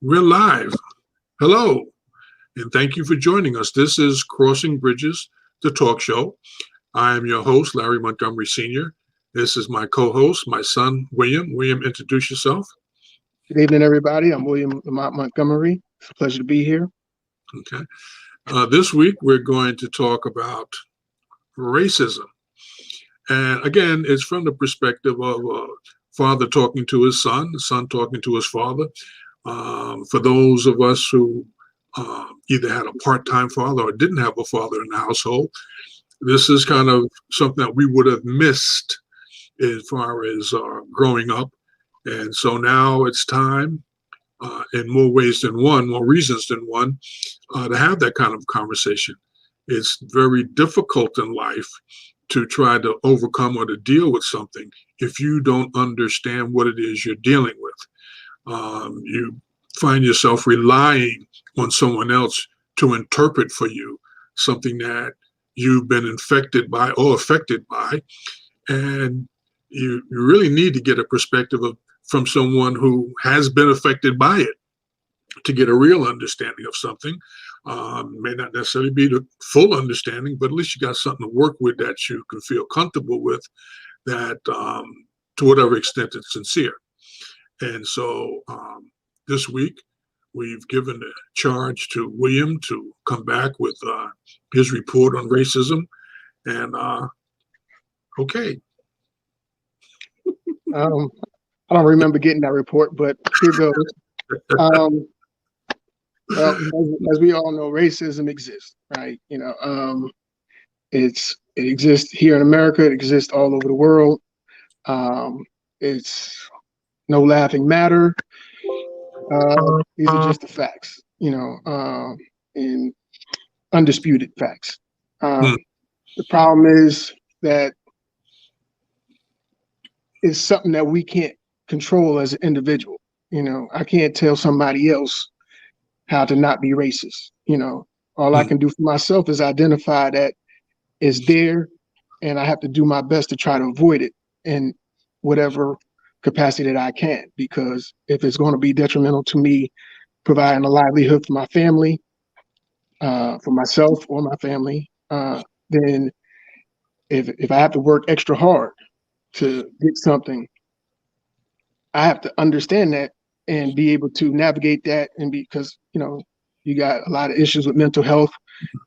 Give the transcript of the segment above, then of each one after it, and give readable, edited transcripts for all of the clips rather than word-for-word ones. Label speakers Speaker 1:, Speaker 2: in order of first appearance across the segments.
Speaker 1: We're live. Hello, and thank you for joining us. This is Crossing Bridges, the talk show. I am your host, Larry Montgomery Sr. This is my co-host, my son, William. William, introduce yourself.
Speaker 2: Good evening, everybody. I'm William Lamont Montgomery. It's a pleasure to be here.
Speaker 1: Okay. This week, we're going to talk about racism. And again, it's from the perspective of a father talking to his son, the son talking to his father. For those of us who either had a part-time father or didn't have a father in the household, this is kind of something that we would have missed as far as growing up. And so now it's time, in more ways than one, more reasons than one, to have that kind of conversation. It's very difficult in life to try to overcome or to deal with something if you don't understand what it is you're dealing with. You find yourself relying on someone else to interpret for you something that you've been infected by or affected by. And you really need to get a perspective from someone who has been affected by it to get a real understanding of something. May not necessarily be the full understanding, but at least you got something to work with that you can feel comfortable with, that to whatever extent it's sincere. And so this week, we've given the charge to William to come back with his report on racism. And okay.
Speaker 2: I don't remember getting that report, but here goes. Well, as we all know, racism exists, right? It exists here in America. It exists all over the world. It's no laughing matter. These are just the facts, and undisputed facts. The problem is that it's something that we can't control as an individual. I can't tell somebody else how to not be racist. All I can do for myself is identify that it's there, and I have to do my best to try to avoid it in whatever capacity that I can, because if it's going to be detrimental to me providing a livelihood for my family, for myself or my family, then if I have to work extra hard to get something, I have to understand that and be able to navigate that. And because you got a lot of issues with mental health,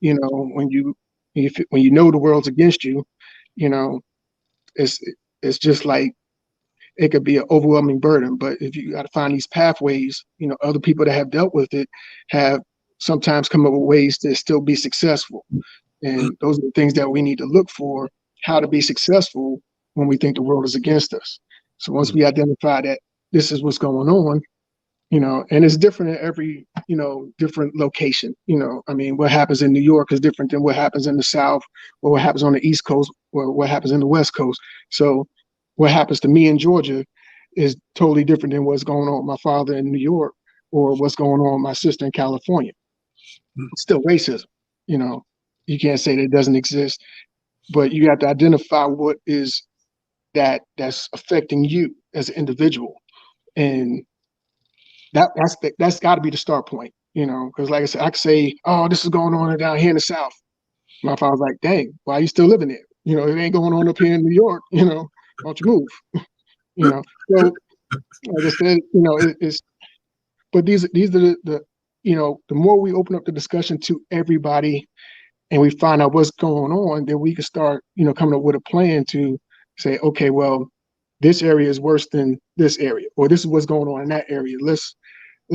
Speaker 2: when you know the world's against you, it's just like it could be an overwhelming burden. But if you got to find these pathways, other people that have dealt with it have sometimes come up with ways to still be successful. And those are the things that we need to look for, how to be successful when we think the world is against us. So once we identify that this is what's going on, and it's different in every, different location. What happens in New York is different than what happens in the South, or what happens on the East Coast, or what happens in the West Coast. So what happens to me in Georgia is totally different than what's going on with my father in New York, or what's going on with my sister in California. It's still racism. You can't say that it doesn't exist, but you have to identify what is that's affecting you as an individual. And that's got to be the start point, because like I said, I could say, oh, this is going on down here in the South. My father's like, dang, why are you still living there? It ain't going on up here in New York, why don't you move? So like I said, it's, but these are the the more we open up the discussion to everybody and we find out what's going on, then we can start, coming up with a plan to say, okay, well, this area is worse than this area, or this is what's going on in that area. Let's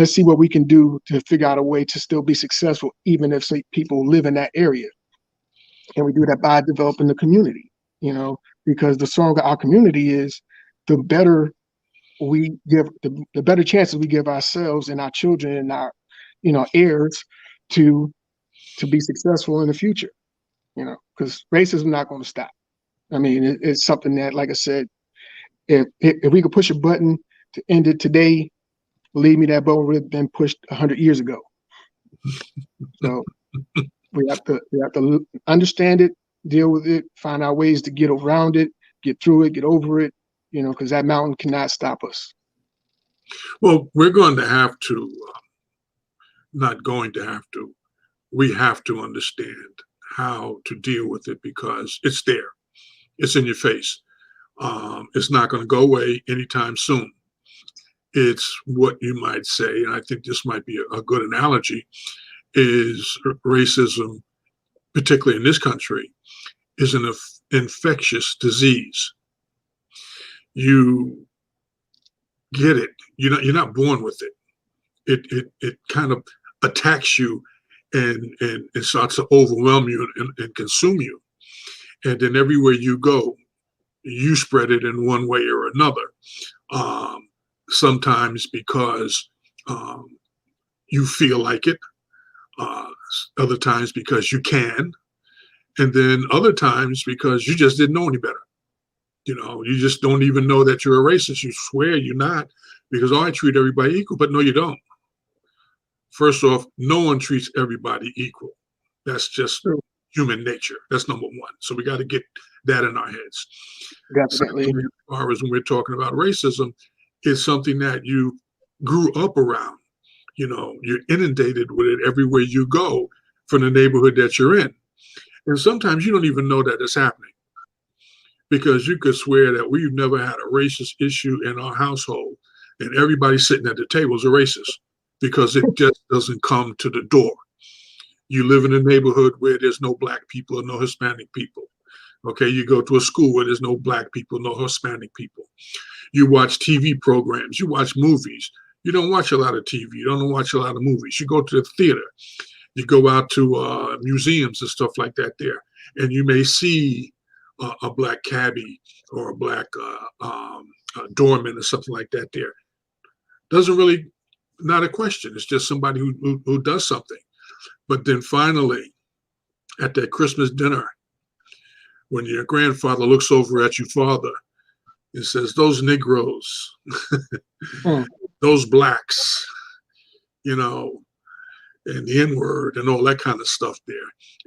Speaker 2: see what we can do to figure out a way to still be successful, even if people live in that area. And we do that by developing the community, because the stronger our community is, the better we give, the better chances we give ourselves and our children and our, heirs to be successful in the future, because racism is not going to stop. It's something that, like I said, if we could push a button to end it today, believe me, that button would have been pushed 100 years ago. So we have to understand it, deal with it, find out ways to get around it, get through it, get over it, because that mountain cannot stop us.
Speaker 1: Well, we're going to have to not going to have to. We have to understand how to deal with it because it's there. It's in your face. It's not going to go away anytime soon. It's what you might say, and I think this might be a good analogy, is racism, particularly in this country, is an infectious disease. You get it. You're not born with it. It kind of attacks you and starts to overwhelm you and consume you. And then everywhere you go, you spread it in one way or another. Sometimes because you feel like it, other times because you can, and then other times because you just didn't know any better. You just don't even know that you're a racist. You swear you're not because, oh, I treat everybody equal, but no, you don't. First off, no one treats everybody equal. That's just human nature. That's number one. So we got to get that in our heads.
Speaker 2: Definitely.
Speaker 1: As far as when we're talking about racism, it's something that you grew up around. You're inundated with it everywhere you go from the neighborhood that you're in. And sometimes you don't even know that it's happening because you could swear that we've never had a racist issue in our household and everybody sitting at the table is a racist because it just doesn't come to the door. You live in a neighborhood where there's no Black people or no Hispanic people. Okay, you go to a school where there's no Black people, no Hispanic people. You watch TV programs, you watch movies. You don't watch a lot of TV, you don't watch a lot of movies. You go to the theater, you go out to museums and stuff like that there, and you may see a Black cabbie or a Black doorman or something like that there. Doesn't really, not a question. It's just somebody who does something. But then finally, at that Christmas dinner, when your grandfather looks over at your father and says, those Negroes, those Blacks, and the N-word and all that kind of stuff there.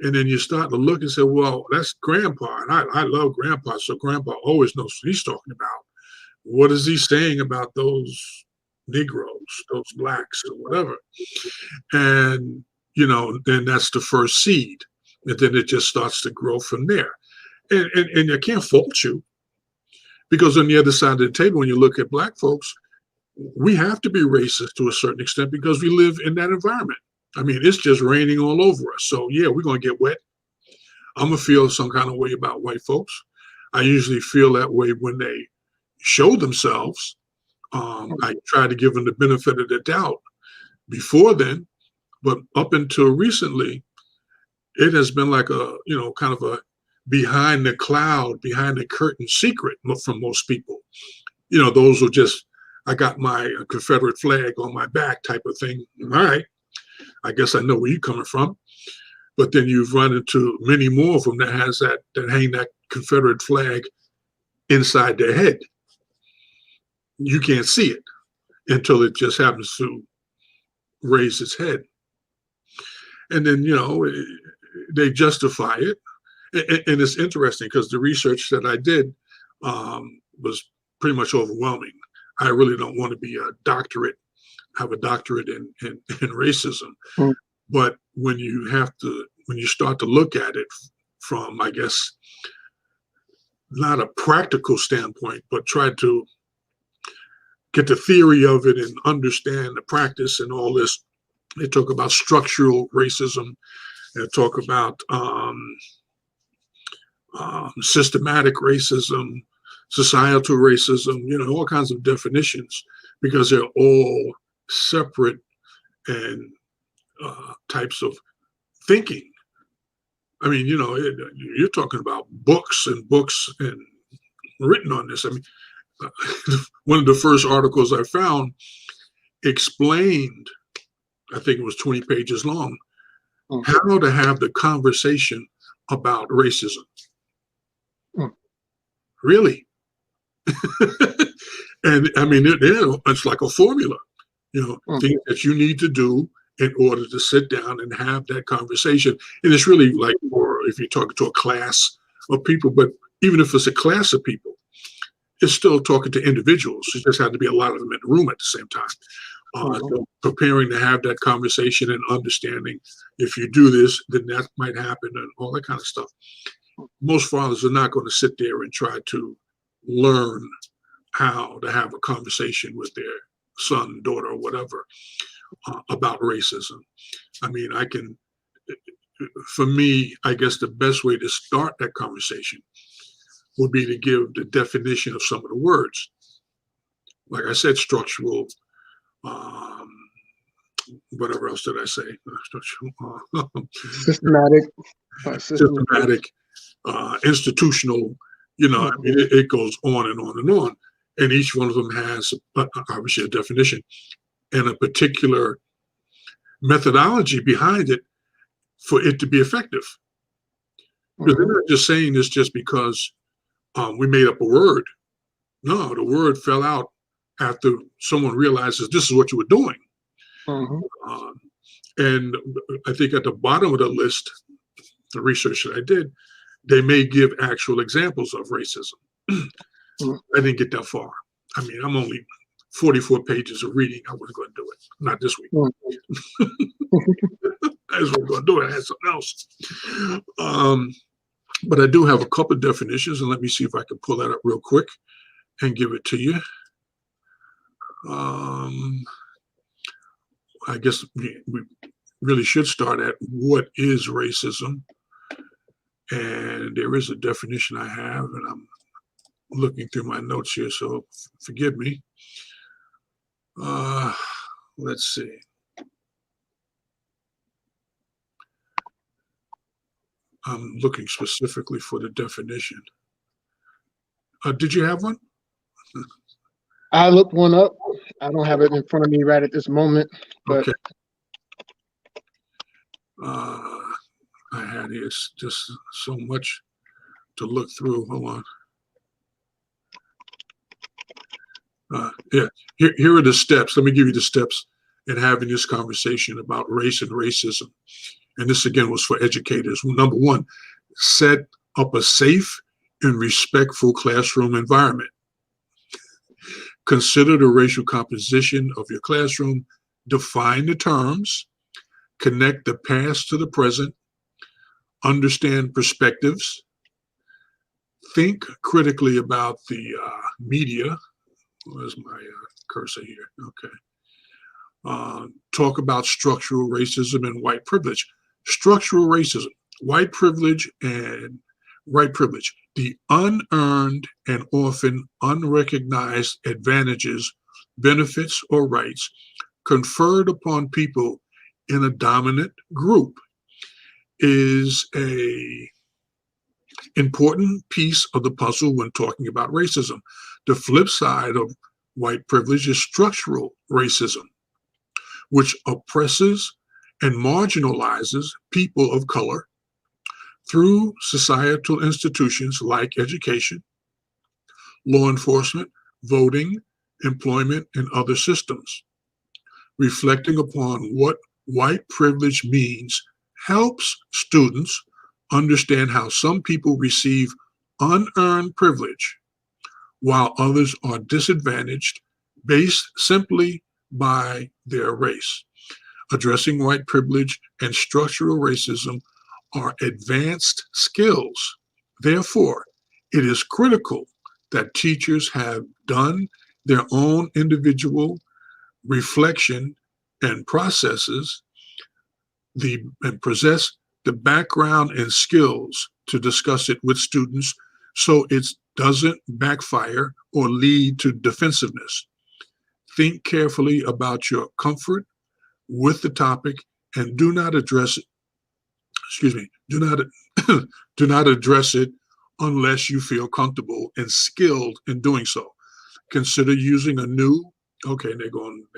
Speaker 1: And then you start to look and say, well, that's Grandpa. And I love Grandpa. So Grandpa always knows what he's talking about. What is he saying about those Negroes, those Blacks or whatever? And, then that's the first seed. And then it just starts to grow from there. And I can't fault you because on the other side of the table, when you look at Black folks, we have to be racist to a certain extent because we live in that environment. I mean, it's just raining all over us. So yeah, we're going to get wet. I'm going to feel some kind of way about white folks. I usually feel that way when they show themselves. I try to give them the benefit of the doubt before then, but up until recently, it has been like a, kind of a behind the cloud, behind the curtain secret from most people. Those who just, I got my Confederate flag on my back type of thing. All right, I guess I know where you're coming from. But then you've run into many more of them that hang that Confederate flag inside their head. You can't see it until it just happens to raise its head. And then, they justify it. And it's interesting because the research that I did was pretty much overwhelming. I really don't want to be have a doctorate in racism. But when you start to look at it from, I guess, not a practical standpoint, but try to get the theory of it and understand the practice and all this, they talk about structural racism. They talk about systematic racism, societal racism, all kinds of definitions because they're all separate and types of thinking. I mean, you're talking about books and written on this. I mean, one of the first articles I found explained, I think it was 20 pages long, how to have the conversation about racism. Really? And I mean, it's like a formula, things that you need to do in order to sit down and have that conversation. And it's really like, or if you're talking to a class of people, but even if it's a class of people, it's still talking to individuals. It just had to be a lot of them in the room at the same time. So preparing to have that conversation and understanding if you do this, then that might happen and all that kind of stuff. Most fathers are not going to sit there and try to learn how to have a conversation with their son, daughter, or whatever about racism. I mean, for me, I guess the best way to start that conversation would be to give the definition of some of the words. Like I said, structural, whatever else did I say?
Speaker 2: Systematic,
Speaker 1: Systematic, institutional, I mean, it goes on and on and on. And each one of them has obviously a definition and a particular methodology behind it for it to be effective. Because they're not just saying this just because we made up a word. No, the word fell out after someone realizes this is what you were doing. And I think at the bottom of the list, the research that I did, they may give actual examples of racism. I didn't get that far. I mean, I'm only 44 pages of reading. I wasn't going to do it. Not this week. I wasn't going to do it. I had something else. But I do have a couple of definitions, and let me see if I can pull that up real quick and give it to you. I guess we really should start at what is racism. And there is a definition I have, and I'm looking through my notes here, so forgive me. Let's see. I'm looking specifically for the definition. Did you have one?
Speaker 2: I looked one up. I don't have it in front of me right at this moment, but
Speaker 1: okay. I had here just so much to look through. Hold on. Yeah, here are the steps. Let me give you the steps in having this conversation about race and racism. And this again was for educators. Number one, set up a safe and respectful classroom environment. Consider the racial composition of your classroom. Define the terms. Connect the past to the present. Understand perspectives. Think critically about the media. Where's my cursor here? Okay. Talk about structural racism and white privilege. Structural racism, white privilege, and white privilege. The unearned and often unrecognized advantages, benefits, or rights conferred upon people in a dominant group is a important piece of the puzzle when talking about racism. The flip side of white privilege is structural racism, which oppresses and marginalizes people of color through societal institutions like education, law enforcement, voting, employment, and other systems. Reflecting upon what white privilege means helps students understand how some people receive unearned privilege while others are disadvantaged based simply by their race. Addressing white privilege and structural racism are advanced skills. Therefore, it is critical that teachers have done their own individual reflection and processes and possess the background and skills to discuss it with students so it doesn't backfire or lead to defensiveness. Think carefully about your comfort with the topic and do not address it unless you feel comfortable and skilled in doing so. Consider using a new, okay, they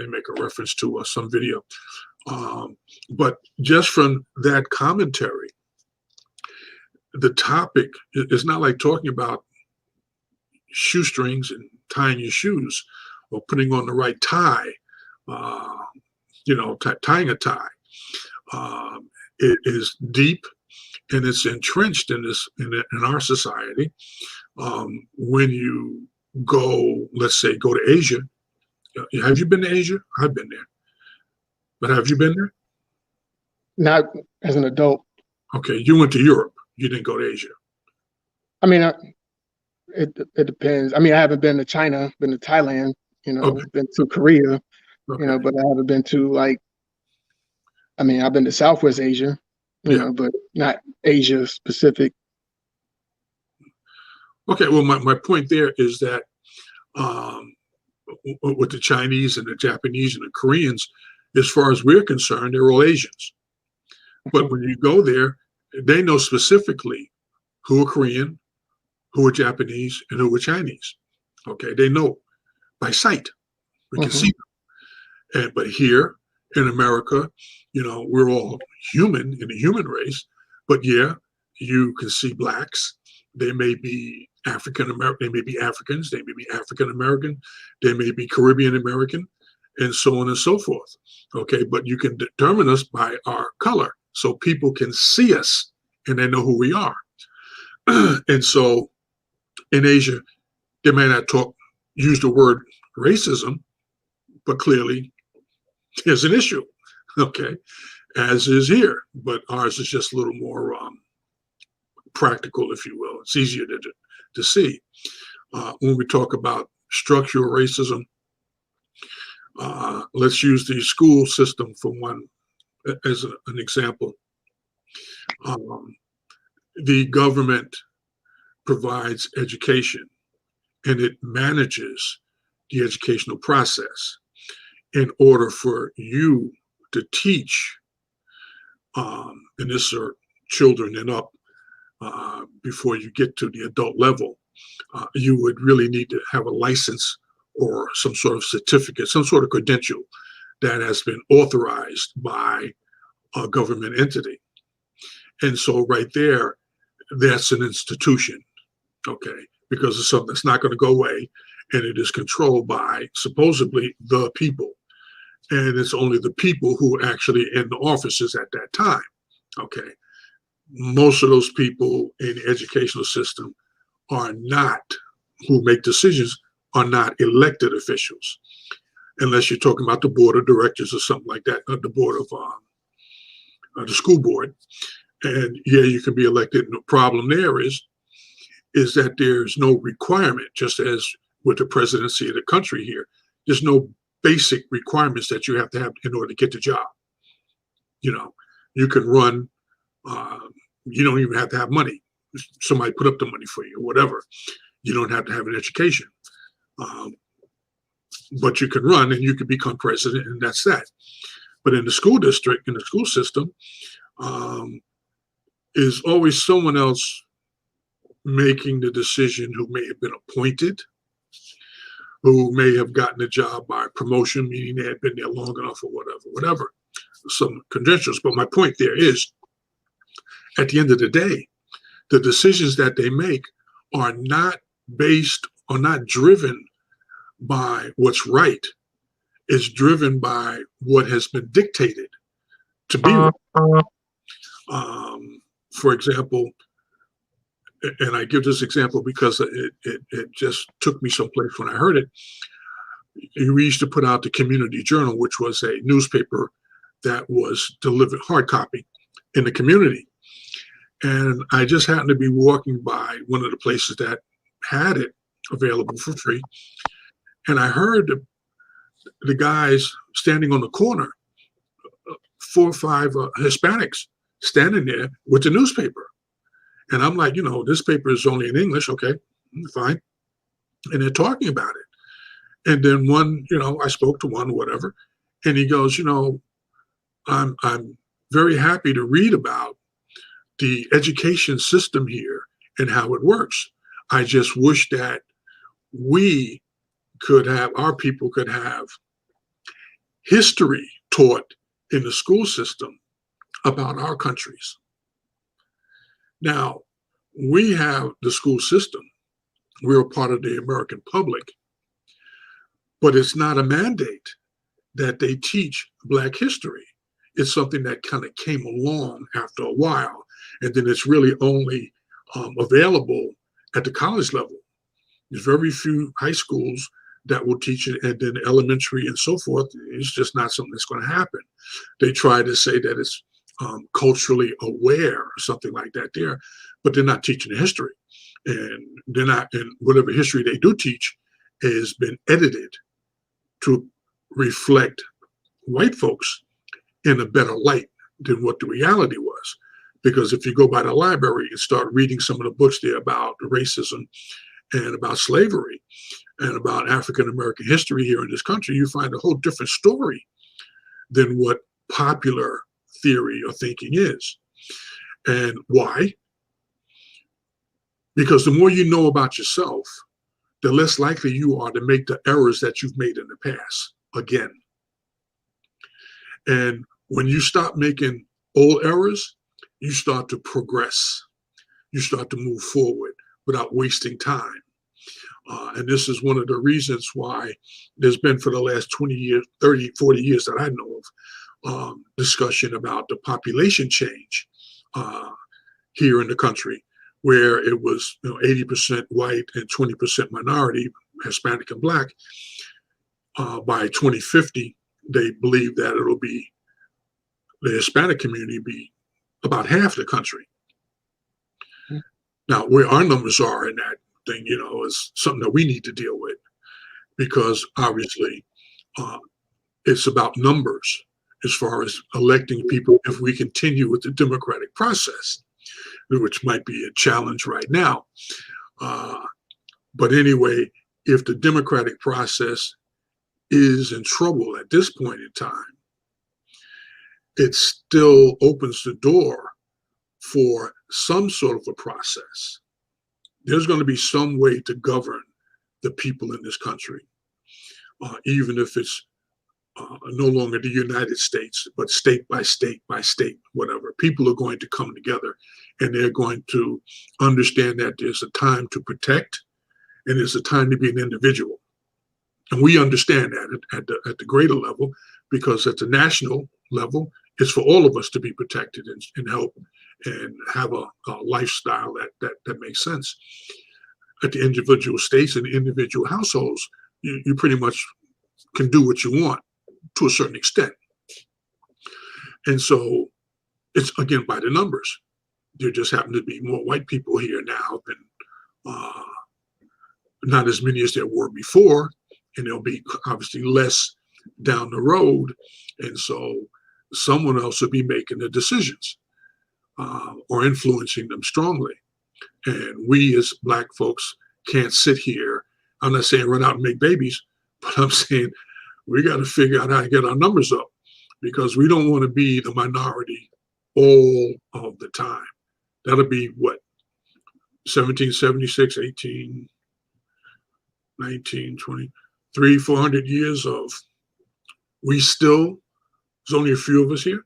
Speaker 1: make a reference to some video. But just from that commentary, the topic is not like talking about shoestrings and tying your shoes or putting on the right tie, tying a tie. It is deep and it's entrenched in our society. When you go to Asia Have you been to Asia? I've been there. But have you been there?
Speaker 2: Not as an adult.
Speaker 1: Okay, you went to Europe. You didn't go to Asia.
Speaker 2: I mean, it depends. I mean, I haven't been to China, been to Thailand,
Speaker 1: Okay,
Speaker 2: been to Korea,
Speaker 1: okay,
Speaker 2: but I haven't been to I mean, I've been to Southwest Asia,
Speaker 1: yeah.
Speaker 2: but not Asia specific.
Speaker 1: Okay, well, my point there is that um, with the Chinese and the Japanese and the Koreans, as far as we're concerned, they're all Asians. But when you go there, they know specifically who are Korean, who are Japanese, and who are Chinese. Okay, they know by sight. We can
Speaker 2: Mhm.
Speaker 1: see them. But here in America, we're all human in the human race. But yeah, you can see blacks. They may be African American. They may be Africans. They may be African American. They may be Caribbean American, and so on and so forth. Okay, but you can determine us by our color, so people can see us and they know who we are. And so in Asia, they may not use the word racism, but clearly there's an issue. Okay, as is here, but ours is just a little more practical, if you will. It's easier to see. When we talk about structural racism, let's use the school system for one as an example. Um, the government provides education and it manages the educational process in order for you to teach, and this are children and up, before you get to the adult level, you would really need to have a license or some sort of certificate, some sort of credential that has been authorized by a government entity. And so right there, that's an institution, okay, because it's something that's not going to go away, and it is controlled by supposedly the people. And it's only the people who are actually in the offices at that time, okay. Most of those people in the educational system are not, who make decisions, are not elected officials, unless you're talking about the board of directors or something like that, or the board of the school board. And yeah, you can be elected. And the problem there is that there's no requirement, just as with the presidency of the country here, there's no basic requirements that you have to have in order to get the job. You can run, you don't even have to have money. Somebody put up the money for you or whatever. You don't have to have an education. But you can run and you can become president, and that's that. But in the school district, in the school system, is always someone else making the decision who may have been appointed, who may have gotten a job by promotion, meaning they had been there long enough or whatever, some credentials. But my point there is, at the end of the day, the decisions that they make are not driven by what's right. It's driven by what has been dictated to be right. For example, and I give this example because it just took me someplace when I heard it. We used to put out the Community Journal, which was a newspaper that was delivered hard copy in the community. And I just happened to be walking by one of the places that had it available for free. And I heard the guys standing on the corner, 4 or 5 Hispanics standing there with the newspaper. And I'm like, this paper is only in English. Okay, fine. And they're talking about it. And then one, I spoke to one, whatever, and he goes, I'm very happy to read about the education system here and how it works. I just wish that our people could have history taught in the school system about our countries. Now, we have the school system. We're a part of the American public, but it's not a mandate that they teach Black history. It's something that kind of came along after a while, and then it's really only available at the college level. There's very few high schools that will teach it, and then elementary and so forth. It's just not something that's going to happen. They try to say that it's culturally aware or something like that there, but they're not teaching the history. And they're not, and whatever history they do teach has been edited to reflect white folks in a better light than what the reality was. Because if you go by the library and start reading some of the books there about racism and about slavery and about African American history here in this country, you find a whole different story than what popular theory or thinking is. And why? Because the more you know about yourself, the less likely you are to make the errors that you've made in the past again. And when you stop making old errors, you start to progress. You start to move forward without wasting time. And this is one of the reasons why there's been, for the last 20 years, 30, 40 years that I know of, discussion about the population change here in the country, where it was 80% white and 20% minority, Hispanic and Black. By 2050, they believe that it'll be, the Hispanic community be about half the country. Mm-hmm. Now, where our numbers are in that thing, is something that we need to deal with, because obviously it's about numbers as far as electing people if we continue with the democratic process, which might be a challenge right now. But anyway, if the democratic process is in trouble at this point in time, it still opens the door for some sort of a process. There's going to be some way to govern the people in this country, even if it's no longer the United States, but state by state by state, whatever. People are going to come together, and they're going to understand that there's a time to protect and there's a time to be an individual. And we understand that at the greater level, because at the national level, it's for all of us to be protected and help and have a lifestyle that makes sense. At the individual states and individual households, you pretty much can do what you want to a certain extent. And so it's, again, by the numbers. There just happen to be more white people here now than not as many as there were before, and there'll be obviously less down the road. And so someone else will be making the decisions or influencing them strongly. And we as Black folks can't sit here. I'm not saying run out and make babies, but I'm saying we got to figure out how to get our numbers up, because we don't want to be the minority all of the time. That'll be what, 1776, 18, 19, 20, 400 years of there's only a few of us here,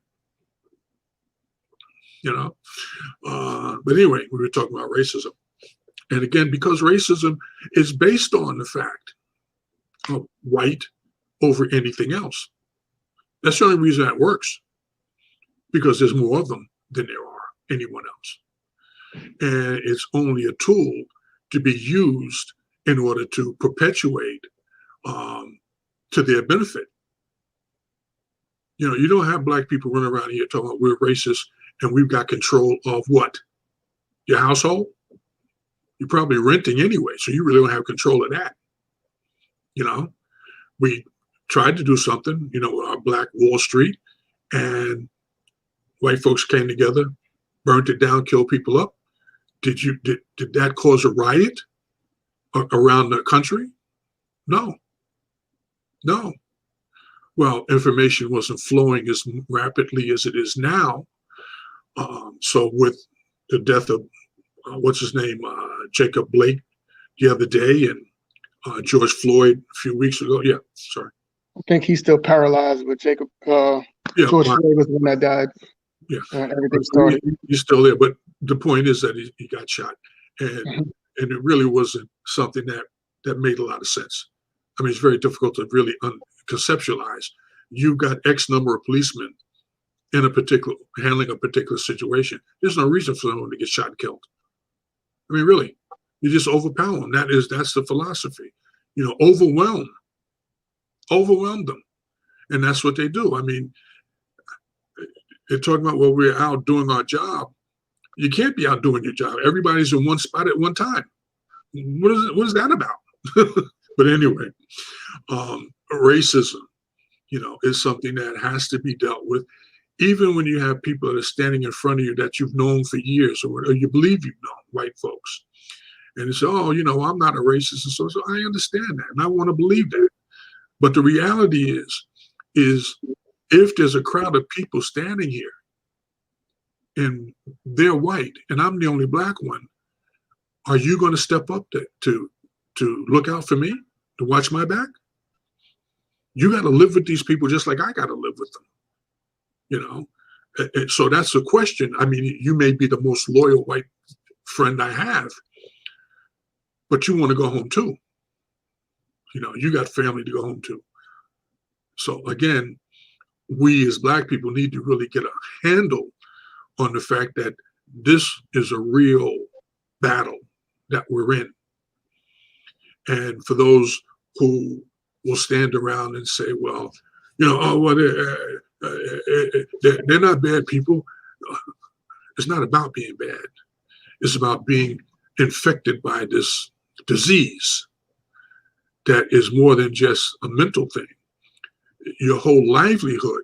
Speaker 1: But anyway, we were talking about racism. And again, because racism is based on the fact of white over anything else. That's the only reason that works, because there's more of them than there are anyone else. And it's only a tool to be used in order to perpetuate to their benefit. You don't have Black people running around here talking about we're racist and we've got control of what? Your household? You're probably renting anyway, so you really don't have control of that. We tried to do something, with our Black Wall Street, and white folks came together, burnt it down, killed people up. Did that cause a riot around the country? No. Well, information wasn't flowing as rapidly as it is now. So with the death of, what's his name, Jacob Blake the other day, and George Floyd a few weeks ago. Yeah, sorry.
Speaker 2: I think he's still paralyzed, but Jacob, George Floyd was the one that died.
Speaker 1: Yeah,
Speaker 2: everything started.
Speaker 1: He's still there, but the point is that he got shot, and and it really wasn't something that made a lot of sense. I mean, it's very difficult to really conceptualize. You've got X number of policemen handling a particular situation. There's no reason for someone to get shot and killed. I mean, really, you just overpower them. That's the philosophy. overwhelm them. And that's what they do. I mean, they're talking about, well, we're out doing our job. You can't be out doing your job. Everybody's in one spot at one time. What is that about? But anyway, racism, is something that has to be dealt with, even when you have people that are standing in front of you that you've known for years, or you believe you've known, white folks. And they say, oh, I'm not a racist. And so I understand that, and I want to believe that. But the reality is if there's a crowd of people standing here and they're white and I'm the only black one, are you going to step up to look out for me, to watch my back? You got to live with these people just like I got to live with them, And so that's the question. I mean, you may be the most loyal white friend I have, but you want to go home too. You got family to go home to. So again, we as black people need to really get a handle on the fact that this is a real battle that we're in. And for those who will stand around and say, well, they're not bad people. It's not about being bad. It's about being infected by this disease that is more than just a mental thing. Your whole livelihood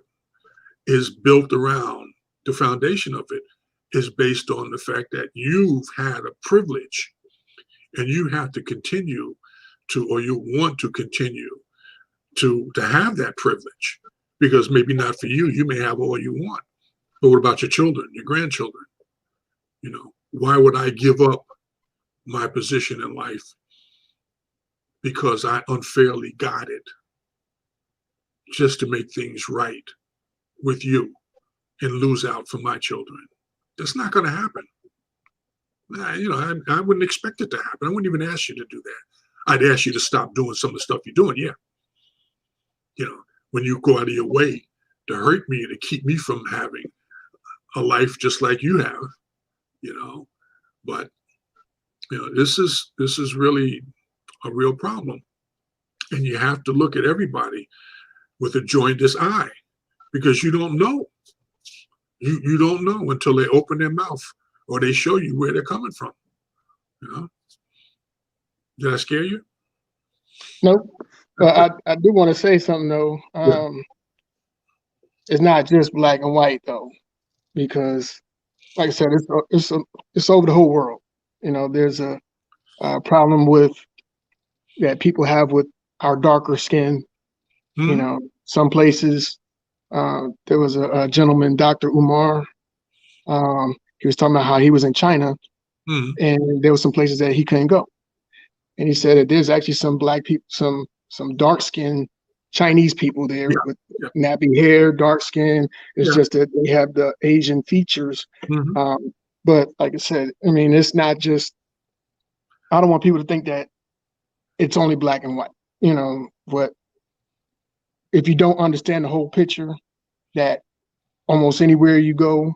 Speaker 1: is built around, the foundation of it is based on the fact that you've had a privilege and you have to continue to, or you want to continue to have that privilege, because maybe not for you, you may have all you want, but what about your children, your grandchildren? Why would I give up my position in life because I unfairly got it just to make things right with you and lose out for my children? That's not going to happen. I wouldn't expect it to happen. I wouldn't even ask you to do that. I'd ask you to stop doing some of the stuff you're doing. Yeah. When you go out of your way to hurt me, to keep me from having a life just like you have, but this is really a real problem. And you have to look at everybody with a jaundiced eye, because you don't know. You don't know until they open their mouth or they show you where they're coming from. Did I scare you?
Speaker 2: Nope. But I do want to say something though. It's not just black and white though, because like I said, it's over the whole world. There's a problem that people have with our darker skin.
Speaker 1: Mm-hmm.
Speaker 2: Some places, there was a gentleman, Dr. Umar. He was talking about how he was in China,
Speaker 1: mm-hmm.
Speaker 2: and there were some places that he couldn't go. And he said that there's actually some black people, some dark skinned Chinese people there with nappy hair, dark skin. It's just that they have the Asian features.
Speaker 1: Mm-hmm.
Speaker 2: But like I said, I mean, it's not just, I don't want people to think that it's only black and white, but if you don't understand the whole picture, that almost anywhere you go,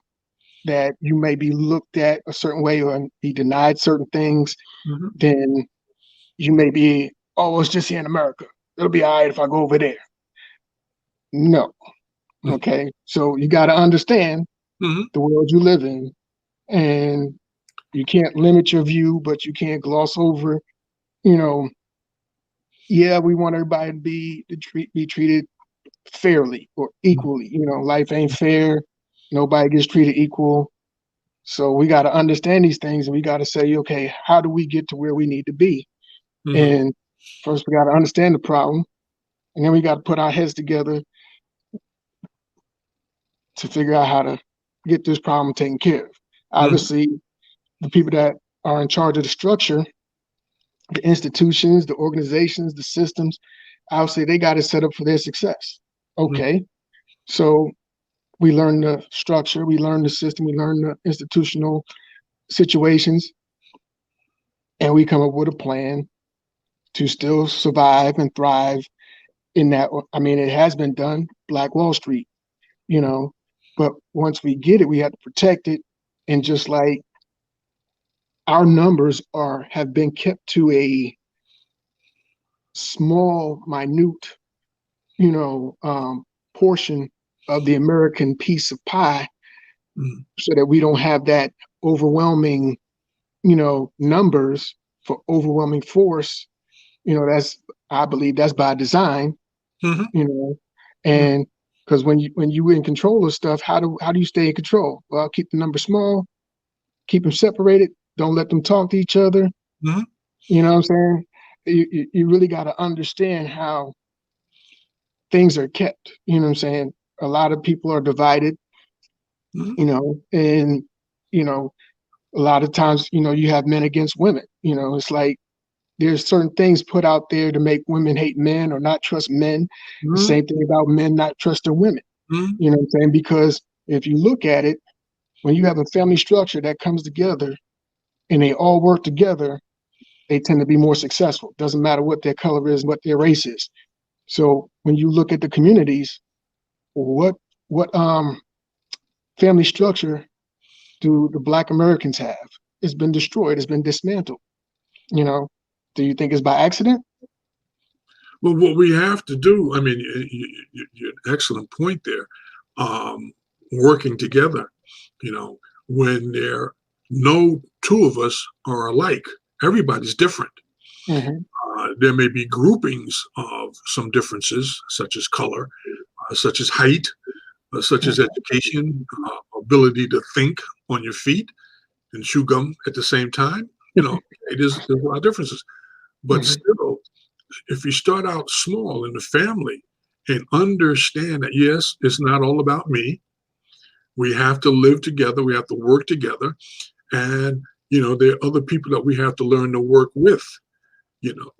Speaker 2: that you may be looked at a certain way or be denied certain things,
Speaker 1: mm-hmm.
Speaker 2: then you may be, oh, it's just here in America. It'll be all right if I go over there. No.
Speaker 1: Mm-hmm.
Speaker 2: Okay. So you got to understand
Speaker 1: mm-hmm.
Speaker 2: the world you live in, and you can't limit your view, but you can't gloss over, yeah, we want everybody to be treated fairly or equally. Life ain't fair. Nobody gets treated equal. So we got to understand these things, and we got to say, okay, how do we get to where we need to be?
Speaker 1: Mm-hmm.
Speaker 2: And first we got to understand the problem, and then we got to put our heads together to figure out how to get this problem taken care of.
Speaker 1: Mm-hmm.
Speaker 2: Obviously, the people that are in charge of the structure, the institutions, the organizations, the systems, obviously they got it set up for their success. Okay. Mm-hmm. So we learn the structure, we learn the system, we learn the institutional situations, and we come up with a plan to still survive and thrive in that. I mean, it has been done, Black Wall Street, but once we get it, we have to protect it. And just like our numbers have been kept to a small, minute, portion of the American piece of pie,
Speaker 1: Mm,
Speaker 2: so that we don't have that overwhelming, numbers for overwhelming force. I believe that's by design,
Speaker 1: mhm, mm,
Speaker 2: and because when you in control of stuff, how do you stay in control? Well, keep the number small, keep them separated, don't let them talk to each other.
Speaker 1: mhm,
Speaker 2: You know what I'm saying? You really got to understand how things are kept. You know what I'm saying? A lot of people are divided,
Speaker 1: mhm,
Speaker 2: and you know, a lot of times, you have men against women. It's like there's certain things put out there to make women hate men or not trust men. The
Speaker 1: mhm,
Speaker 2: same thing about men not trusting women.
Speaker 1: mhm,
Speaker 2: You know what I'm saying? Because if you look at it, when you have a family structure that comes together and they all work together, they tend to be more successful. Doesn't matter what their color is, what their race is. So when you look at the communities, what family structure do the Black Americans have? It's been destroyed. It's been dismantled. You know, do you think it's by accident?
Speaker 1: Well, what we have to do, I mean, you're an excellent point there. Working together, you know, when there no two of us are alike, everybody's different.
Speaker 2: Hmm.
Speaker 1: There may be groupings of some differences, such as color, such as height, such as education, ability to think on your feet and chew gum at the same time. There's a lot of differences, but
Speaker 2: Hmm.
Speaker 1: still, if you start out small in the family and understand that yes, it's not all about me. We have to live together. We have to work together, and there are other people that we have to learn to work with. You know,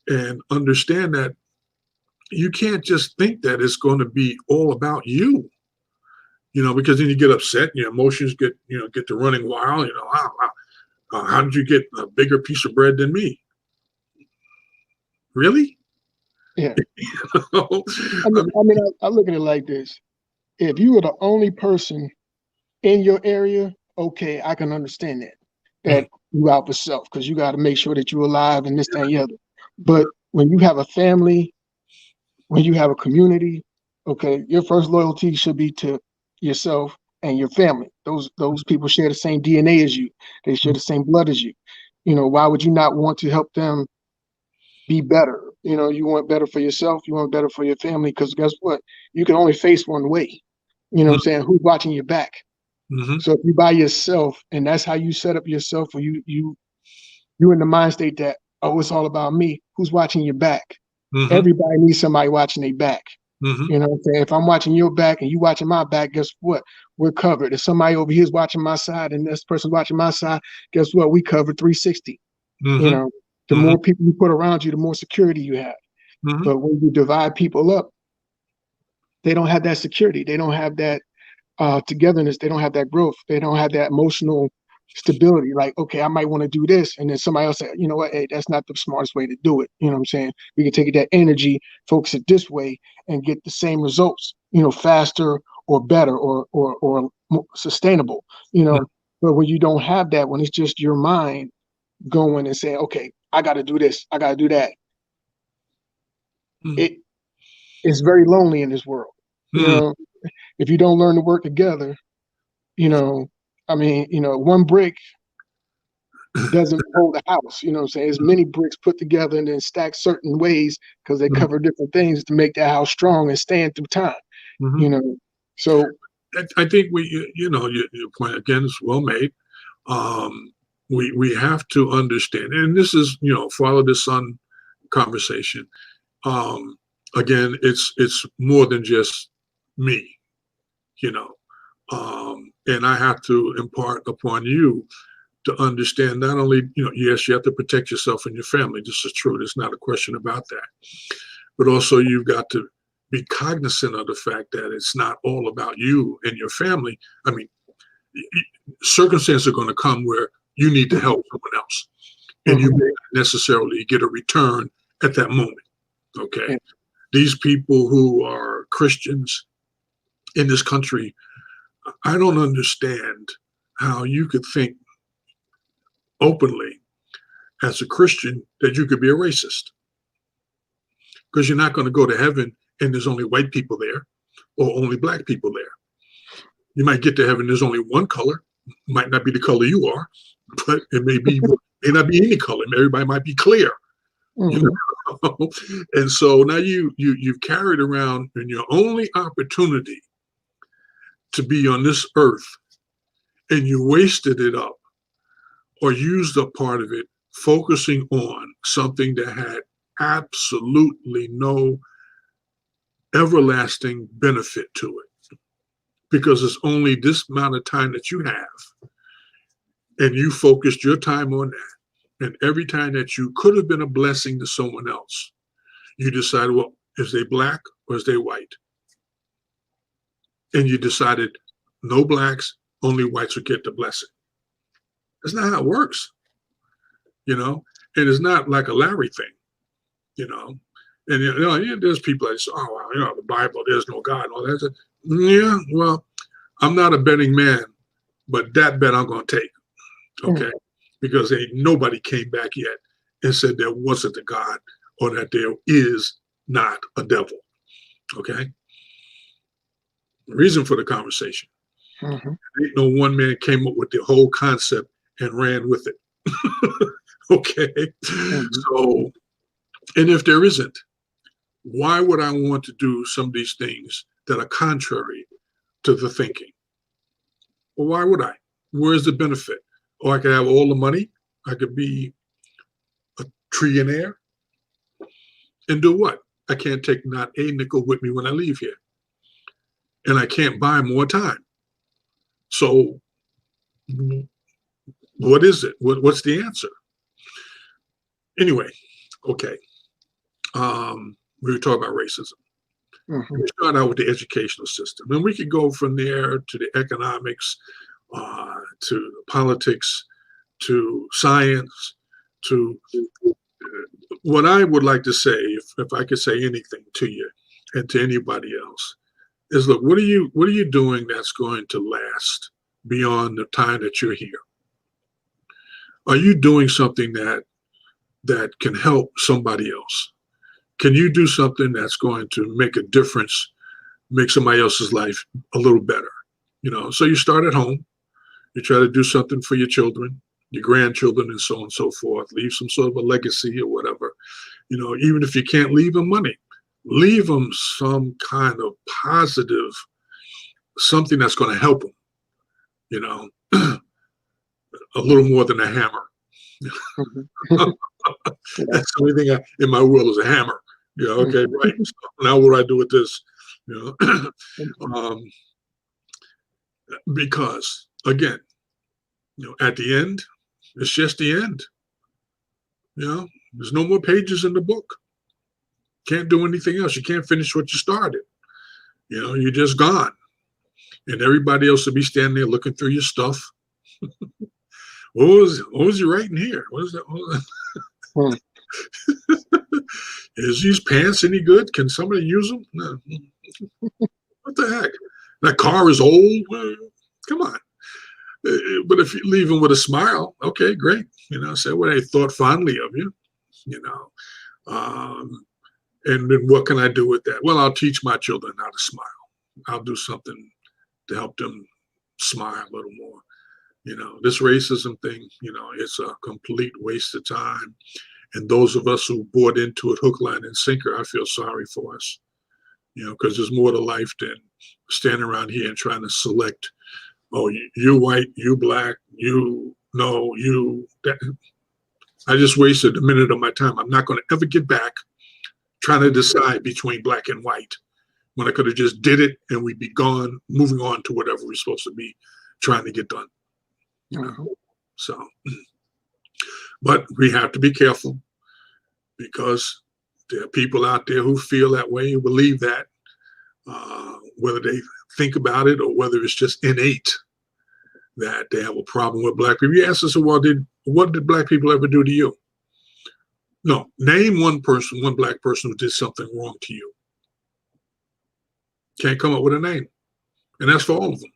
Speaker 1: and understand that you can't just think that it's going to be all about you. Because then you get upset, and your emotions get to running wild. How did you get a bigger piece of bread than me? Really?
Speaker 2: Yeah. I
Speaker 1: I
Speaker 2: mean, I mean, I look at it like this. If you were the only person in your area, okay, I can understand that.
Speaker 1: mean,
Speaker 2: That you out for self because you got to make sure that you're alive and this, that, and the other. But when you have a family, when you have a community, okay, your first loyalty should be to yourself and your family. Those people share the same DNA as you. They share the same blood as you. Why would you not want to help them be better? You want better for yourself, you want better for your family, because guess what? You can only face one way. You know what I'm saying? Who's watching your back?
Speaker 1: mhm,
Speaker 2: So if you by yourself and that's how you set up yourself, or you in the mind state that, oh, it's all about me, who's watching your back?
Speaker 1: mhm,
Speaker 2: Everybody needs somebody watching their back.
Speaker 1: mhm,
Speaker 2: You know what I'm saying? If I'm watching your back and you watching my back, guess what? We're covered. If somebody over here is watching my side and this person watching my side, guess what? We covered 360. You
Speaker 1: mhm,
Speaker 2: know, the
Speaker 1: mhm,
Speaker 2: more people you put around you, the more security you have.
Speaker 1: mhm,
Speaker 2: But when you divide people up, they don't have that security. They don't have that togetherness. They don't have that growth. They don't have that emotional stability. Like, okay, I might want to do this, and then somebody else say, you know what, hey, that's not the smartest way to do it. You know what I'm saying? We can take that energy, focus it this way, and get the same results. Faster or better or more sustainable. But when you don't have that, when it's just your mind going and saying, okay, I got to do this, I got to do that,
Speaker 1: mhm,
Speaker 2: it is very lonely in this world. You
Speaker 1: mhm,
Speaker 2: know, if you don't learn to work together, you know, one brick doesn't hold a house. You know what I'm saying? There's many bricks put together and then stacked certain ways because they
Speaker 1: mhm,
Speaker 2: cover different things to make that house strong and stand through time.
Speaker 1: mhm.
Speaker 2: You know, so
Speaker 1: I think your point again is well made. Um, we have to understand, and this is father to son conversation. Um, Again, it's more than just me, you know, and I have to impart upon you to understand not only yes, you have to protect yourself and your family. This is true. There's not a question about that, but also you've got to be cognizant of the fact that it's not all about you and your family. I mean, circumstances are going to come where you need to help someone else, and you
Speaker 2: mhm,
Speaker 1: may not necessarily get a return at that moment. Okay,
Speaker 2: yeah,
Speaker 1: these people who are Christians in this country, I don't understand how you could think openly as a Christian that you could be a racist. because you're not going to go to heaven and there's only white people there or only black people there. You might get to heaven, there's only one color, might not be the color you are, but it may not be any color. Everybody might be clear.
Speaker 2: Mhm.
Speaker 1: You know? And so now you've carried around, and your only opportunity to be on this earth, and you wasted it up or used up part of it focusing on something that had absolutely no everlasting benefit to it, because it's only this amount of time that you have, and you focused your time on that. And every time that you could have been a blessing to someone else, you decided, well, is they black or is they white? And you decided no blacks, only whites would get the blessing. That's not how it works, you know? And it's not like a Larry thing, you know? And you know, there's people that say, oh, well, you know, the Bible, there's no God and all that. Yeah, well, I'm not a betting man, but that bet I'm going to take, okay? Because ain't nobody came back yet and said there wasn't a God or that there is not a devil, okay? The reason for the conversation.
Speaker 2: Mhm.
Speaker 1: Ain't no one man came up with the whole concept and ran with it, okay? So, and if there isn't, why would I want to do some of these things that are contrary to the thinking? Well, why would I? Where's the benefit? Or I could have all the money. I could be a trillionaire. And do what? I can't take not a nickel with me when I leave here. And I can't buy more time. So what is it? What's the answer? Anyway, okay. We were talking about racism.
Speaker 2: Mhm.
Speaker 1: We start out with the educational system. And we could go from there to the economics, to politics, to science, to what I would like to say, if I could say anything to you and to anybody else, is look, what are you doing that's going to last beyond the time that you're here? Are you doing something that can help somebody else? Can you do something that's going to make a difference, make somebody else's life a little better? You know, so you start at home, you try to do something for your children, your grandchildren, and so on and so forth, leave some sort of a legacy or whatever. You know, even if you can't leave them money, leave them some kind of positive, something that's going to help them, you know, a little more than a hammer.
Speaker 2: Mhm.
Speaker 1: That's the only thing in my world is a hammer. Yeah, okay, right. So now what do I do with this? You know, um, because again, you know, at the end, it's just the end. You know, there's no more pages in the book. Can't do anything else. You can't finish what you started. You know, you're just gone. And everybody else will be standing there looking through your stuff. What was you writing here? What is that?
Speaker 2: Mhm.
Speaker 1: Is these pants any good? Can somebody use them? No. What the heck? That car is old. Come on. But if you leave them with a smile, okay, great. You know, say, well, they thought fondly of you, you know. And then what can I do with that? Well, I'll teach my children how to smile. I'll do something to help them smile a little more. You know, this racism thing, you know, it's a complete waste of time. And those of us who bought into it hook, line, and sinker, I feel sorry for us, you know, because there's more to life than standing around here and trying to select, oh, you white, you black, you no, you. That. I just wasted a minute of my time. I'm not going to ever get back trying to decide between black and white when I could have just did it and we'd be gone, moving on to whatever we're supposed to be trying to get done. You know? So, but we have to be careful because there are people out there who feel that way, who believe that, whether they think about it or whether it's just innate that they have a problem with black people. You ask us, well, what did black people ever do to you? No, name one person, one black person who did something wrong to you. Can't come up with a name. And that's for all of them.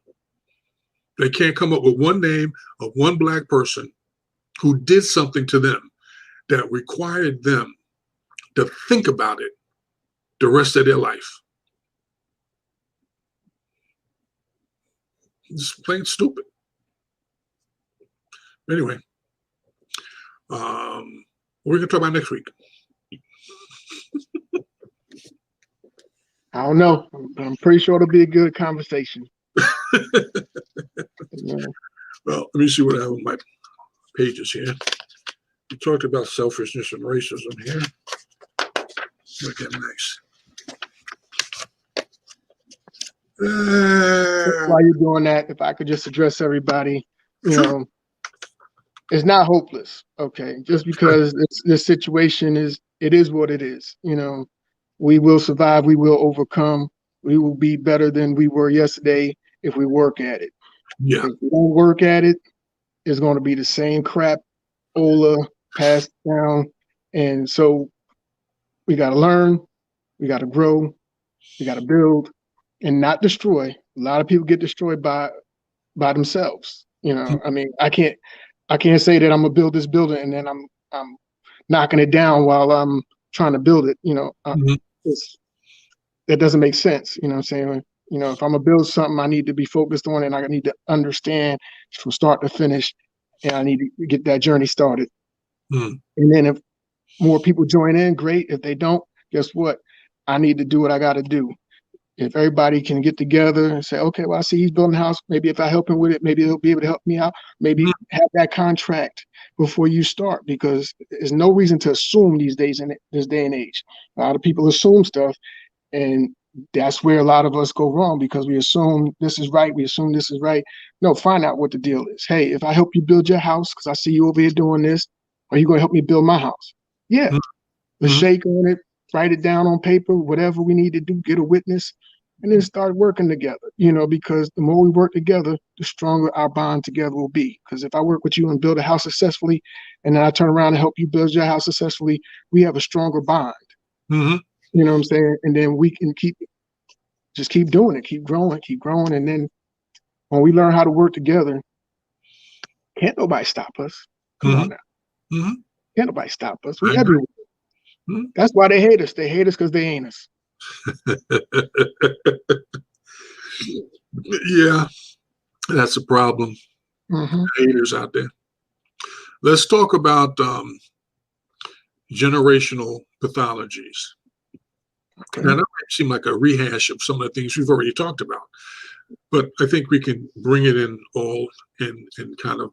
Speaker 1: They can't come up with one name of one black person who did something to them that required them to think about it the rest of their life. It's plain stupid. Anyway, what we're going to talk about next week.
Speaker 2: I don't know. I'm pretty sure it'll be a good conversation.
Speaker 1: Well, let me see what I have on my pages here. We talked about selfishness and racism here. Look at next.
Speaker 2: While you're doing that, if I could just address everybody,
Speaker 1: Sure.
Speaker 2: It's not hopeless. Okay, just because this situation is what it is. We will survive. We will overcome. We will be better than we were yesterday if we work at it.
Speaker 1: Yeah.
Speaker 2: If we don't work at it, it's going to be the same crap, Ola passed down. And so we got to learn, we got to grow, we got to build, and not destroy. A lot of people get destroyed by themselves. I mean, I can't say that I'm gonna build this building and then I'm knocking it down while I'm trying to build it. That doesn't make sense. You know what I'm saying? If I'm gonna build something, I need to be focused on it, and I need to understand from start to finish, and I need to get that journey started. And then if more people join in, great. If they don't, guess what? I need to do what I got to do. If everybody can get together and say, okay, well, I see he's building a house. Maybe if I help him with it, maybe he'll be able to help me out. Maybe have that contract before you start, because there's no reason to assume these days in this day and age. A lot of people assume stuff, and that's where a lot of us go wrong, because we assume this is right. We assume this is right. No, find out what the deal is. Hey, if I help you build your house, because I see you over here doing this, are you going to help me build my house? Yeah. Let's shake on it, write it down on paper, whatever we need to do, get a witness, and then start working together, because the more we work together, the stronger our bond together will be. Because if I work with you and build a house successfully, and then I turn around and help you build your house successfully, we have a stronger bond. You know what I'm saying? And then we can keep doing it, keep growing. And then when we learn how to work together, can't nobody stop us. Come on now. Can't nobody stop us. We're everywhere. That's why they hate us. They hate us because they ain't us.
Speaker 1: Yeah, that's a problem. Haters out there. Let's talk about generational pathologies.
Speaker 2: Okay.
Speaker 1: Now, that might seem like a rehash of some of the things we've already talked about, but I think we can bring it in all and kind of,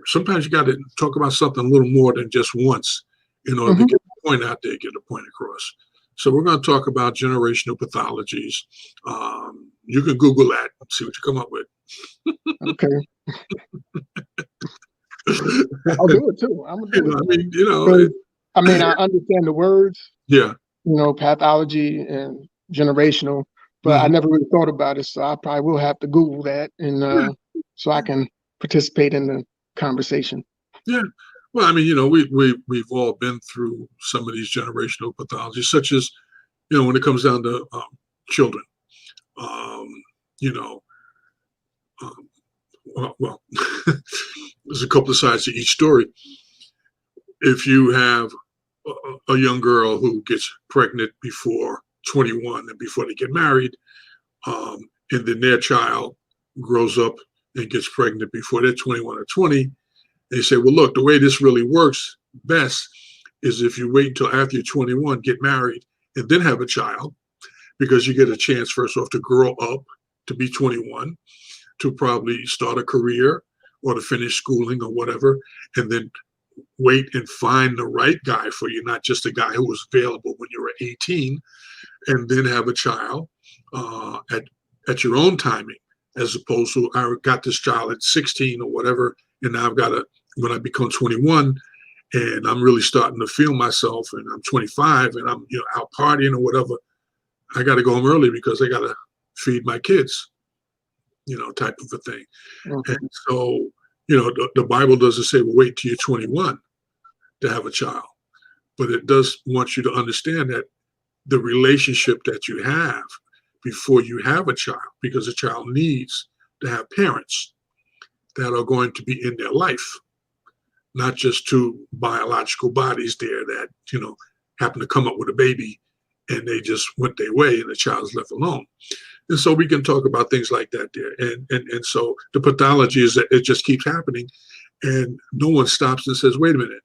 Speaker 1: sometimes you got to talk about something a little more than just once in order to get the point out there, get the point across. So we're going to talk about generational pathologies. You can Google that and see what you come up with.
Speaker 2: Okay. I'll do it too. I'm gonna do it. I understand the words.
Speaker 1: Yeah.
Speaker 2: Pathology and generational, but I never really thought about it. So I probably will have to Google that, and so I can participate in the conversation.
Speaker 1: Yeah. Well, I mean, we've all been through some of these generational pathologies, such as, when it comes down to children, well, there's a couple of sides to each story. If you have a young girl who gets pregnant before 21 and before they get married, and then their child grows up and gets pregnant before they're 21 or 20, they say, well, look, the way this really works best is if you wait until after you're 21, get married, and then have a child, because you get a chance, first off, to grow up, to be 21, to probably start a career or to finish schooling or whatever, and then wait and find the right guy for you, not just a guy who was available when you were 18, and then have a child at your own timing, as opposed to, I got this child at 16 or whatever, and now I've got to, when I become 21 and I'm really starting to feel myself, and I'm 25 and I'm out partying or whatever, I got to go home early because I got to feed my kids, type of a thing. And so, the Bible doesn't say, well, wait till you're 21 to have a child, but it does want you to understand that the relationship that you have before you have a child, because a child needs to have parents that are going to be in their life, not just two biological bodies there that, happen to come up with a baby and they just went their way and the child's left alone. And so we can talk about things like that there. And so the pathology is that it just keeps happening and no one stops and says, wait a minute,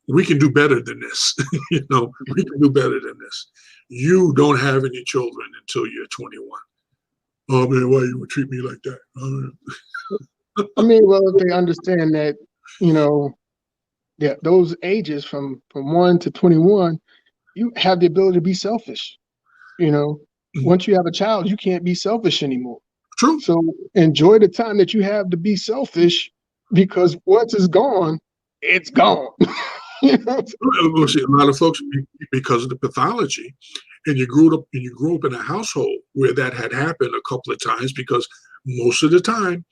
Speaker 1: we can do better than this. We can do better than this. You don't have any children until you're 21. Oh man, why you would treat me like that?
Speaker 2: I mean, well, if they understand that, those ages from 1 to 21, you have the ability to be selfish. Once you have a child, you can't be selfish anymore.
Speaker 1: True.
Speaker 2: So enjoy the time that you have to be selfish, because once it's gone, it's gone.
Speaker 1: We'll see a lot of folks, because of the pathology, and you grew up in a household where that had happened a couple of times, because most of the time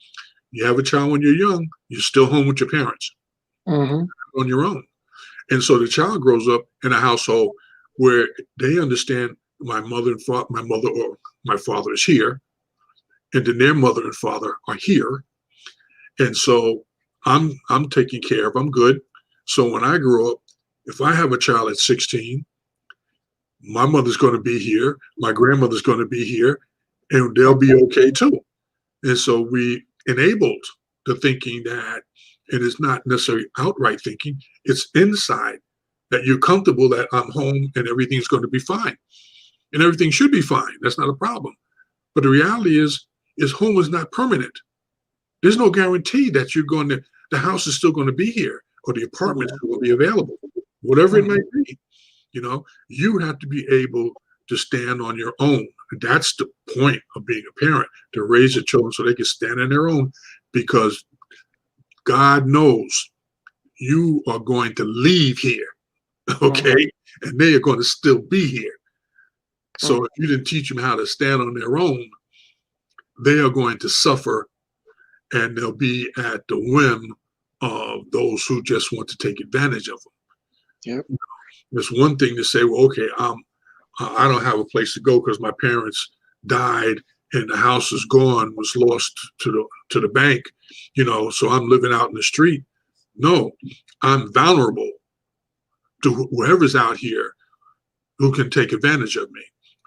Speaker 1: you have a child when you're young, you're still home with your parents on your own. And so the child grows up in a household where they understand my mother or my father is here, and then their mother and father are here. And so I'm taken care of, I'm good. So when I grow up, if I have a child at 16, my mother's going to be here, my grandmother's going to be here, and they'll be okay too. And so we enabled the thinking that, and it's not necessarily outright thinking, it's inside that you're comfortable that I'm home and everything's going to be fine. And everything should be fine. That's not a problem. But the reality is home is not permanent. There's no guarantee that the house is still going to be here, or the apartment is going to be available, whatever it might be. You have to be able to stand on your own. That's the point of being a parent, to raise your children so they can stand on their own, because God knows you are going to leave here, okay? And they are going to still be here. So if you didn't teach them how to stand on their own, they are going to suffer, and they'll be at the whim of those who just want to take advantage of them.
Speaker 2: Yep.
Speaker 1: It's one thing to say, well, okay, I don't have a place to go because my parents died and the house is gone, was lost to the bank, so I'm living out in the street. No, I'm vulnerable to whoever's out here who can take advantage of me,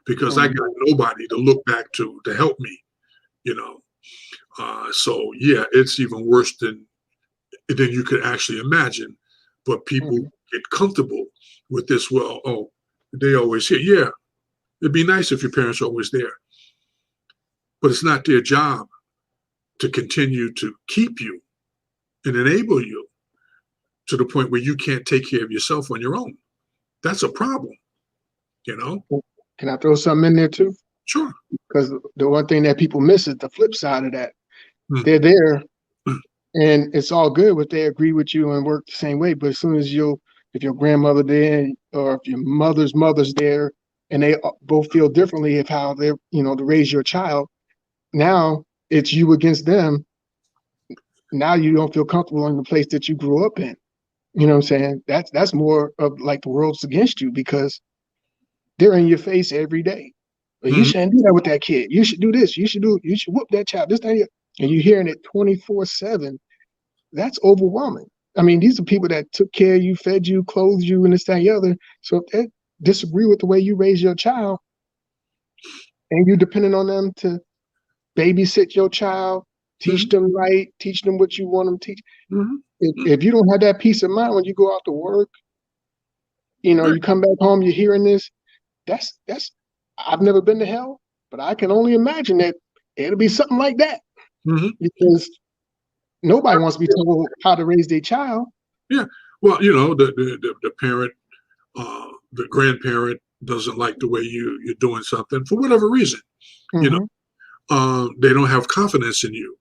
Speaker 1: because I got nobody to look back to help me, So yeah, it's even worse than you could actually imagine. But people get comfortable with this. Well, oh, they always here. Yeah, it'd be nice if your parents are always there, but it's not their job to continue to keep you and enable you to the point where you can't take care of yourself on your own. That's a problem,
Speaker 2: Can I throw something in there too?
Speaker 1: Sure.
Speaker 2: Because the one thing that people miss is the flip side of that. They're there, and it's all good if they agree with you and work the same way. But as soon as if your grandmother there, or if your mother's there, and they both feel differently of how they're, to raise your child, now it's you against them. Now you don't feel comfortable in the place that you grew up in. You know what I'm saying? That's more of like the world's against you, because they're in your face every day. But you shouldn't do that with that kid. You should do this. You should whoop that child. This thing, and you're hearing it 24/7. That's overwhelming. I mean, these are people that took care of you, fed you, clothed you, and this, that, and the other. So if they disagree with the way you raise your child, and you're depending on them to babysit your child, teach them right, teach them what you want them to teach. If you don't have that peace of mind when you go out to work, you come back home, you're hearing this. That's I've never been to hell, but I can only imagine that it'll be something like that, because nobody wants to be told how to raise their child.
Speaker 1: Yeah. Well, the parent, the grandparent doesn't like the way you're doing something for whatever reason. They don't have confidence in you.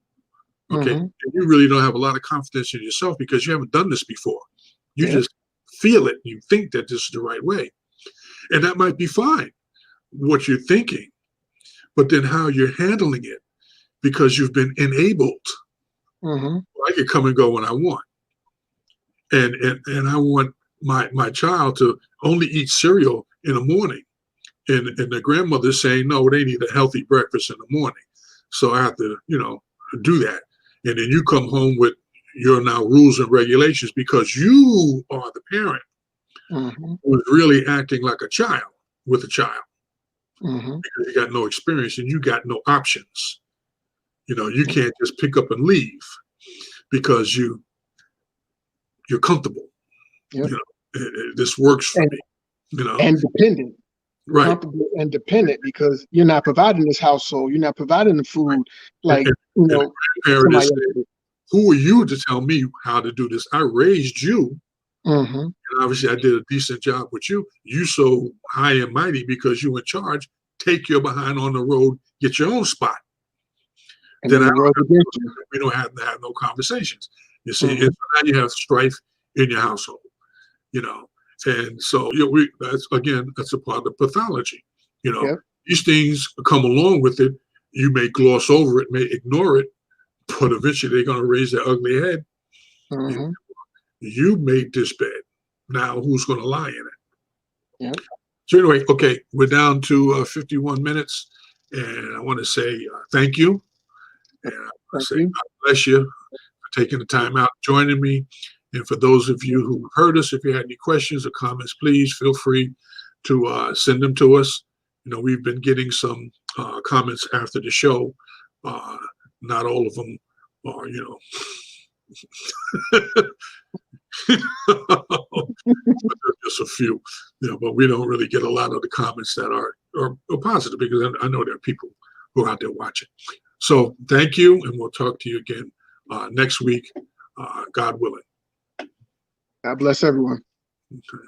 Speaker 1: Okay. And you really don't have a lot of confidence in yourself because you haven't done this before. You just feel it. You think that this is the right way. And that might be fine, what you're thinking, but then how you're handling it, because you've been enabled. I can come and go when I want. And I want my child to only eat cereal in the morning. And the grandmother's saying, no, they need a healthy breakfast in the morning. So I have to, do that. And then you come home with your now rules and regulations because you are the parent.
Speaker 2: Mhm.
Speaker 1: was really acting like a child with a child
Speaker 2: Mhm.
Speaker 1: because you got no experience and you got no options. You can't just pick up and leave because you're comfortable.
Speaker 2: Yep.
Speaker 1: This works for
Speaker 2: And
Speaker 1: me.
Speaker 2: and dependent,
Speaker 1: Right.
Speaker 2: comfortable and dependent because you're not providing this household. You're not providing the
Speaker 1: Right.
Speaker 2: food
Speaker 1: And,
Speaker 2: like
Speaker 1: and, and a grandparent
Speaker 2: somebody
Speaker 1: is
Speaker 2: else
Speaker 1: saying,
Speaker 2: did.
Speaker 1: who are you to tell me how to do this? I raised you.
Speaker 2: Mhm.
Speaker 1: And obviously, I did a decent job with you. You so high and mighty because you in charge. Take your behind on the road. Get your own spot.
Speaker 2: And
Speaker 1: Then
Speaker 2: they rose against you.
Speaker 1: we don't have to have no conversations. You see, and
Speaker 2: Mhm.
Speaker 1: so now you have strife in your household. You know, and so that's a part of pathology. You know,
Speaker 2: Yep.
Speaker 1: these things come along with it. You may gloss over it, may ignore it, but eventually they're going to raise their ugly head. You know,
Speaker 2: Mhm.
Speaker 1: you made this bed. Now who's going to lie in it?
Speaker 2: Yep.
Speaker 1: So anyway, okay, we're down to 51 minutes, and I want to say thank you, and I want to
Speaker 2: Thank
Speaker 1: say
Speaker 2: you.
Speaker 1: God bless you for taking the time out, joining me, and for those of you who heard us, if you had any questions or comments, please feel free to send them to us. We've been getting some comments after the show. Uh, Not all of them are, just a few, but we don't really get a lot of the comments that are positive because I know there are people who are out there watching. So thank you, and we'll talk to you again next week, God willing.
Speaker 2: God bless everyone.
Speaker 1: Okay.